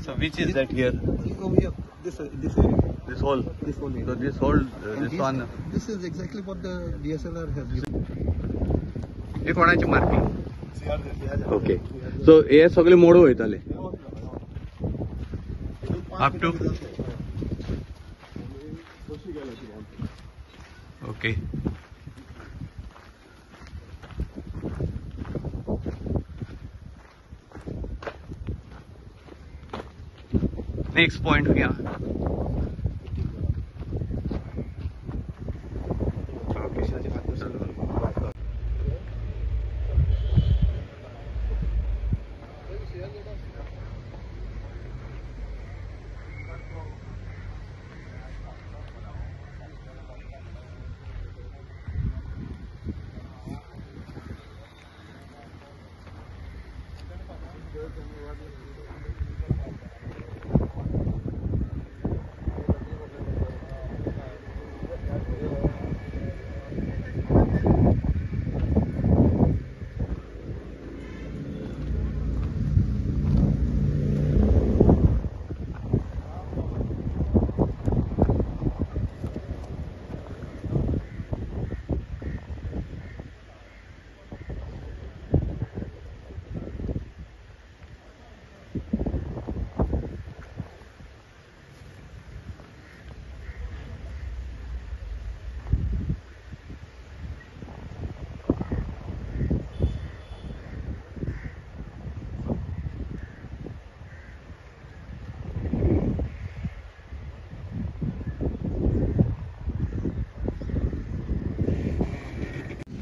So which is that here? Over here, this area. This whole. This whole area. So this whole this one. This is exactly what the DSLR has given. हे कोणाची marking? Okay. सो हे सगळे मोडो वयताले. Up to. Okay. Next point हो गया.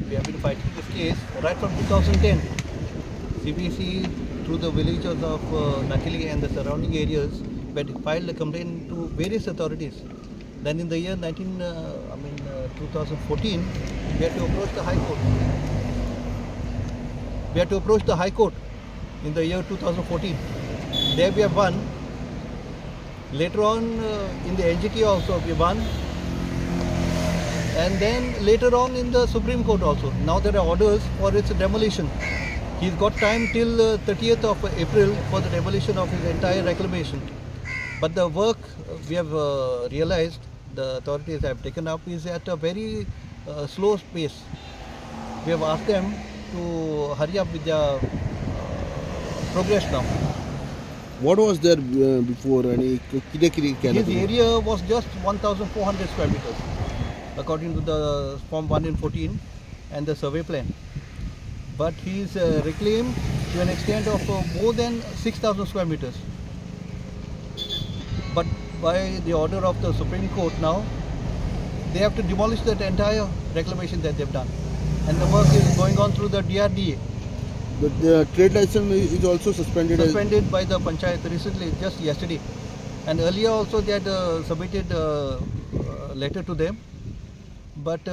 We have been fighting this case right from 2010. CBSE, through the villages of Nakili and the surrounding areas, had filed a complaint to various authorities. Then in the year 2014, we had to approach the High Court. We had to approach the High Court in the year 2014. There we have won. Later on, in the NGT also we won. And then later on in the Supreme Court also. Now there are orders for its demolition. He's got time till 30th of April for the demolition of his entire reclamation. But the work we have realized, the authorities have taken up, is at a very slow pace. We have asked them to hurry up with their progress now. What was there before? His area was just 1,400 square meters, according to the Form 1 in 14 and the survey plan. But he is reclaimed to an extent of more than 6,000 square meters. But by the order of the Supreme Court now, they have to demolish that entire reclamation that they've done. And the work is going on through the DRDA. But the trade license is also suspended? Suspended by the Panchayat recently, just yesterday. And earlier also they had submitted a letter to them. But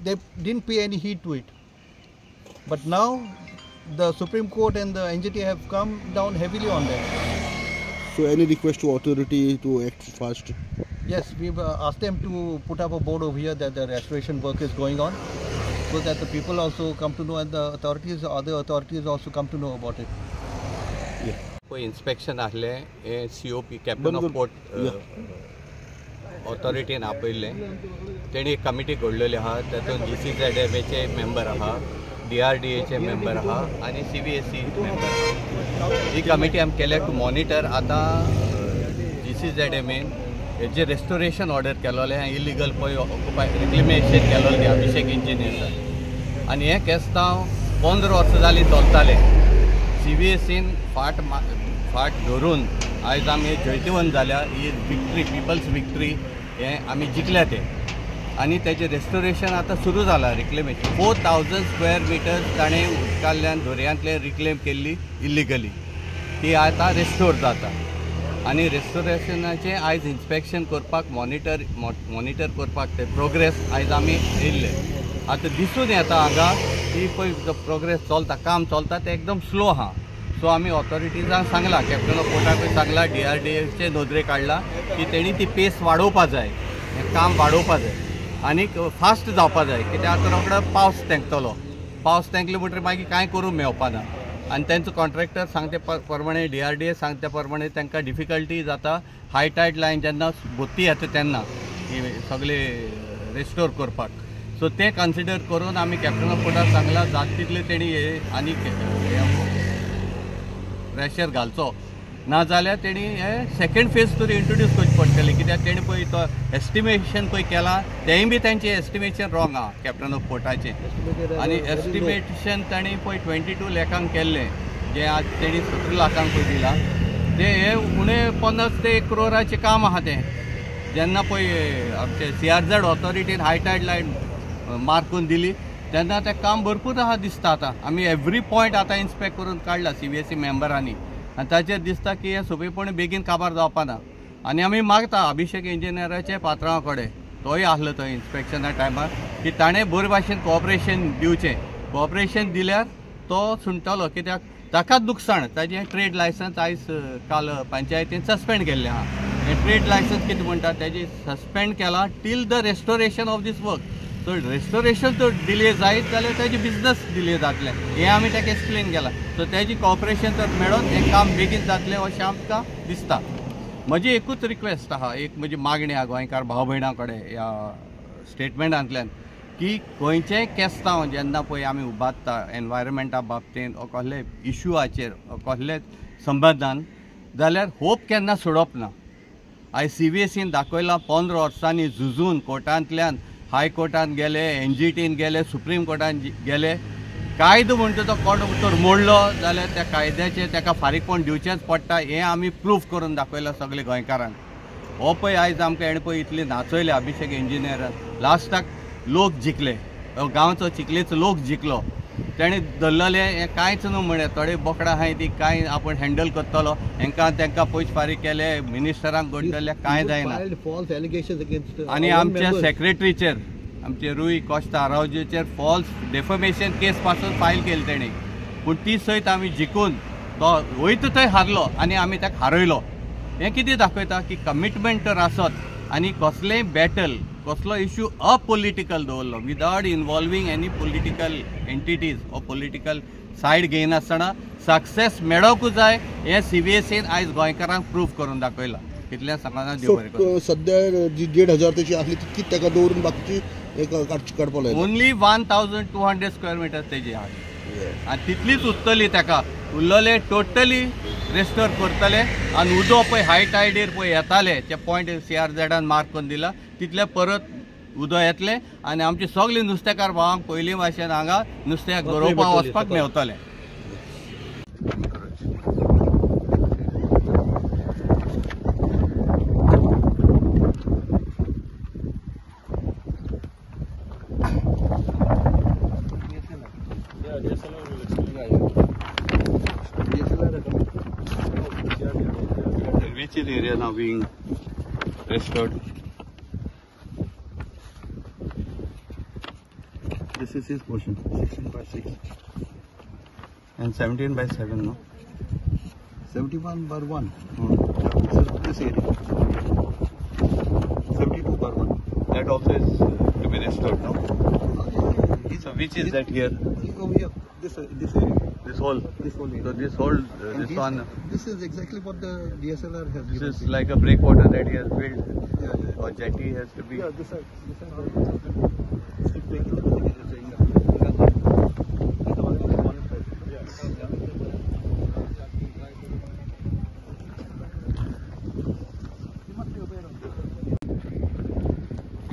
they didn't pay any heed to it. But now the Supreme Court and the NGT have come down heavily on them. So any request to authority to act fast? Yes, we've asked them to put up a board over here that the restoration work is going on, so that the people also come to know and the authorities, other authorities also come to know about it. Yeah. कोई inspection आहले COP Captain of Port ऑथॉरिटीन आपयल्ले तेणी एक committee घडलेली आहा तातूंत GCZMAचे member आहा DRDAचे member आहा आनी CBSE मेंबर आहा ही कमिटी आमी केल्या टू मॉनिटर आतां GCZMAन हेजे रेस्टोरेशन ऑर्डर केलोले इलिगल पळय ऑक्युपाय रिक्लेमेशन केलोले अभिषेक इंजिनियर्स आनी हे केसतांव 15 वर्सां जालीं चलताले CBSEन फाट धरून आयज आमी जैतिवंत जाल्या ही विक्ट्री पिपल्स विक्ट्री हे आमी जिखल्या ते आनी तेजे रेस्टोरेशन आतां सुरू जाला रिक्लेमेशन 4000 स्क्वेअर मिटर्स ताणें उदकांतल्यान दर्यांतले रिक्लेम केल्ली इलिगली ती आतां रेस्टोर जाता आनी रेस्टोरेशनाचें आयज इन्स्पेक्शन करपाक मॉनिटर करपाक ते प्रोग्रेस आयज आमी येयल्ले आतां दिसून येता हांगा की पळय जो प्रोग्रेस चलता काम चलता ते एकदम स्लो आहा सो आमी ऑथॉरिटीजांक सांगला कॅप्टन ऑफ पोर्टाकूय सांगला DRDAचे नोंदरे काडला की तेणी ती पेस वाडोवपा जाय हें काम वाडोवपा जाय आनीक फास्ट जावपा जाय कित्याक आतां रोखडो पावस तेंकतलो पावस तेंकले म्हणटकीर मागीर कांय करूंक मेळपा ना आणि त्यांचं कॉन्ट्रॅक्टर सांगते प्रमाणे DRDA सांगते प्रमाणे तांकां डिफिकल्टी जाता हाय टायड लायन जेन्ना बोत्ती येता तेन्ना सगळे रेस्टोर करपाक. सो ते कन्सिडर करून आमी कॅप्टन ऑफ पोर्टाक सांगला जाता तितले तेणी आनी प्रेशर घालचो नाजाल्यार तेणी हे सेकंड फेज तरी इंट्रोड्यूस करची पडटली कित्याक तेणी पळय तो एस्टिमेशन पळय केला तेंय बी तांचें एस्टिमेशन रॉंग आहा कॅप्टन ऑफ पोर्टाचें. आनी एस्टिमेशन तांणी पळय 22 लाखांक केल्लें जें आज तेणी 17 लाखांक पळय दिलां तें हे उणें 50 ते 1 करोडाचें काम आहा तें. जेन्ना पळय आमचे CRZ ऑथॉरिटीन हाय टायड लायन मार्क करून दिली तेन्ना तें काम भरपूर आहा दिसता. आतां आमी एवरी पॉयंट आतां इन्स्पेक्ट करून काडला CVSE मेंबरांनी आनी ताचेर दिसता की हें सोंपेपणी बेगीन काबार जावपा ना. आनी आमी मागता अभिषेक इंजिनियराचे पात्रांवा कडेन तोय आसलो थंय इन्स्पेक्शना टायमार की ताणें बरे भाशेन कॉपरेशन दिवचें. कॉपरेशन दिल्यार तो सुणटलो कित्याक ताकाच नुकसाण. ताजें ट्रेड लायसन्स आयज काल पंचायतीन सस्पेंड केल्लें आहा. हें ट्रेड लायसन्स कितें म्हणटा तेजी सस्पेंड केला till the restoration of these work. So restoration जर डिले जायत जाल्यार तेजे बिजनस डिले जातलें हें आमी ताका एक्सप्लेन केलां. सो तेजी कॉपरेशन जर मेळोन हें काम बेगीन जातलें अशें आमकां दिसता. म्हजी एकूच रिक्वेस्ट आहा एक म्हजी मागणी आहा गोंयकार भाव भयणां कडेन ह्या स्टेटमेंटांतल्यान की खंयचेंय केस्तांव जेन्ना पळय आमी उबारता एनवायरमेंटा बाबतींत वा कसले इश्यूआचेर कसलेच संबंदान जाल्यार होप केन्ना सोडप ना. आयज CVSEन दाखयलां 15 वर्सांनी झुजून कोर्टांतल्यान हायकोर्टान गेले NGTन गेले सुप्रीम कोर्टान गेले कायदो म्हणटा तो कोर्ट भितर मोडलो जाल्यार त्या कायद्याचें ताका फारीकपण दिवचेंच पडटा हें आमी प्रूफ करून दाखयलां सगळे गोंयकारांक. हो पळय आयज आमकां हेणें पळय इतली नाचयले अभिषेक इंजिनियरान लास्टाक लोक जिखले गांवचो चिखलेचो लोक जिखलो. तेणें धरलेलें हें कांयच न्हू म्हणे थोडे बोकडां आहाय ती कांय आपूण हँडल करतलो तांकां पयशे फारीक केले मिनिस्टरांक घडटले कांय जायना. आनी आमच्या सेक्रेटरीचेर आमचे रुई कोस्ता रावजीचेर फॉल्स डेफमेशन केस पासून फायल केली तेणी पूण ती सयत आमी जिखून तो वयता थंय हारलो आनी आमी ताका हारयलो. हें कितें दाखयता की कमिटमेंट तर आसत आनी कसलेंय बॅटल कसलो इश्यू अपोलिटिकल दवरलो without involving any political entities ओ पॉलिटिकल सायड घेयनासतना सक्सेस मेळोकूच जाय हें CVSEन आयज गोंयकारांक प्रूफ करून दाखयलां. इतलें सांगना देव बरें करूं. सद्या जी 1,500 तेची आसली तितकी ताका दवरून बाकीची काडपाक लायला. ओन्ली 1200 स्क्वेअर मिटर तेजी आहा आनी तितलीच उरतली ताका उरलेले टोटली रेस्टोर करतले. आनी उदक पळय हाय टायडीर पळय येताले ते पॉयंट CRZन मार्क करून दिला तितले परत उदक येतलें आनी आमचे सगळे नुस्तेकार भावांक पयलीं भाशेन हांगा नुस्त्याक गरोवपाक वचपाक मेवतलें. Which is the area now being restored? This is his portion, 16/6 and 17/7, no? 71/1. This area. 72/1. That also is to be restored, no? So which is that here? Over here, this area. This whole. Area. So this whole, this one. This is exactly what the DSLR has This given. is like a breakwater that he has built, Yeah. or jetty has to be. Yeah, this side.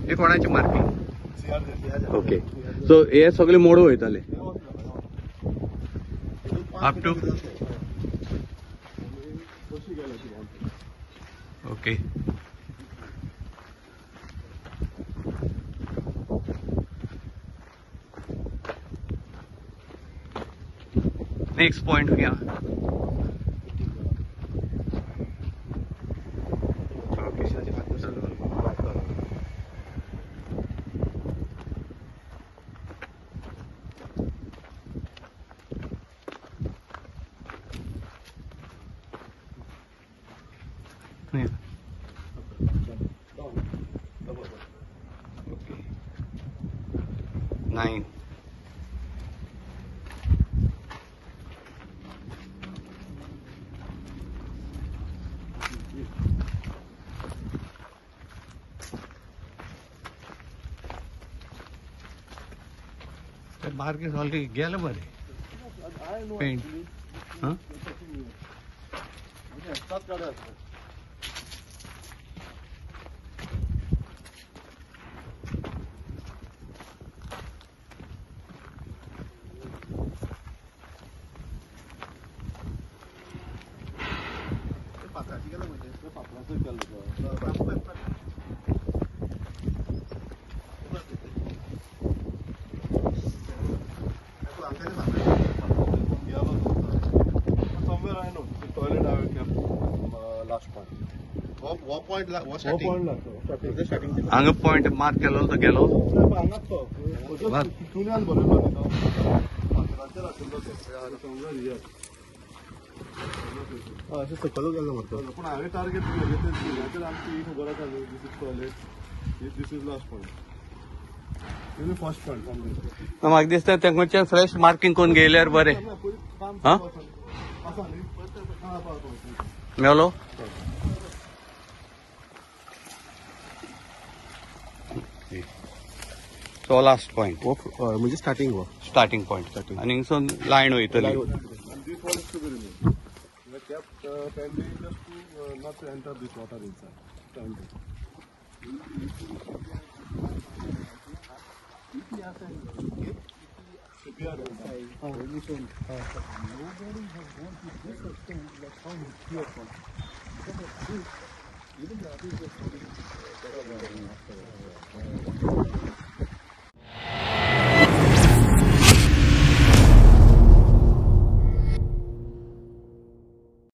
हे कोणाची marking? Okay. सो हे सगळे मोड वयताले up to okay. Next point घ्या. Okay. 9. The mark is already गेलं बरे. Paint. Huh? Somewhere I know the toilet I will keep last point. वो point वो One starting point last. Starting हांगा point mark केलो तो गेलो. हांगाच तो. तुन्यान बरोबर न्ही तो. पात्राचेर आशिल्लो तो. समजा here. अशें सकयल गेलो मरतो पूण हांवें टार्गेट दिलें ते दिल्याचेर आमची ही खबर आसा न्हू this is toilet this is last point you first point from this म्हाका दिसता तेंकोचे फ्रेश मार्किंग करून गेल्यार बरें. काम आसा न्ही मेलो. So last point. म्हणजे स्टार्टिंग वो Starting point. आणि हिंगसून lion वयतली. This one is to be removed. We kept pending just to not to enter this water inside. Pending. CPR inside. Nobody has gone to this extent like how he here from. Because of this, even the others are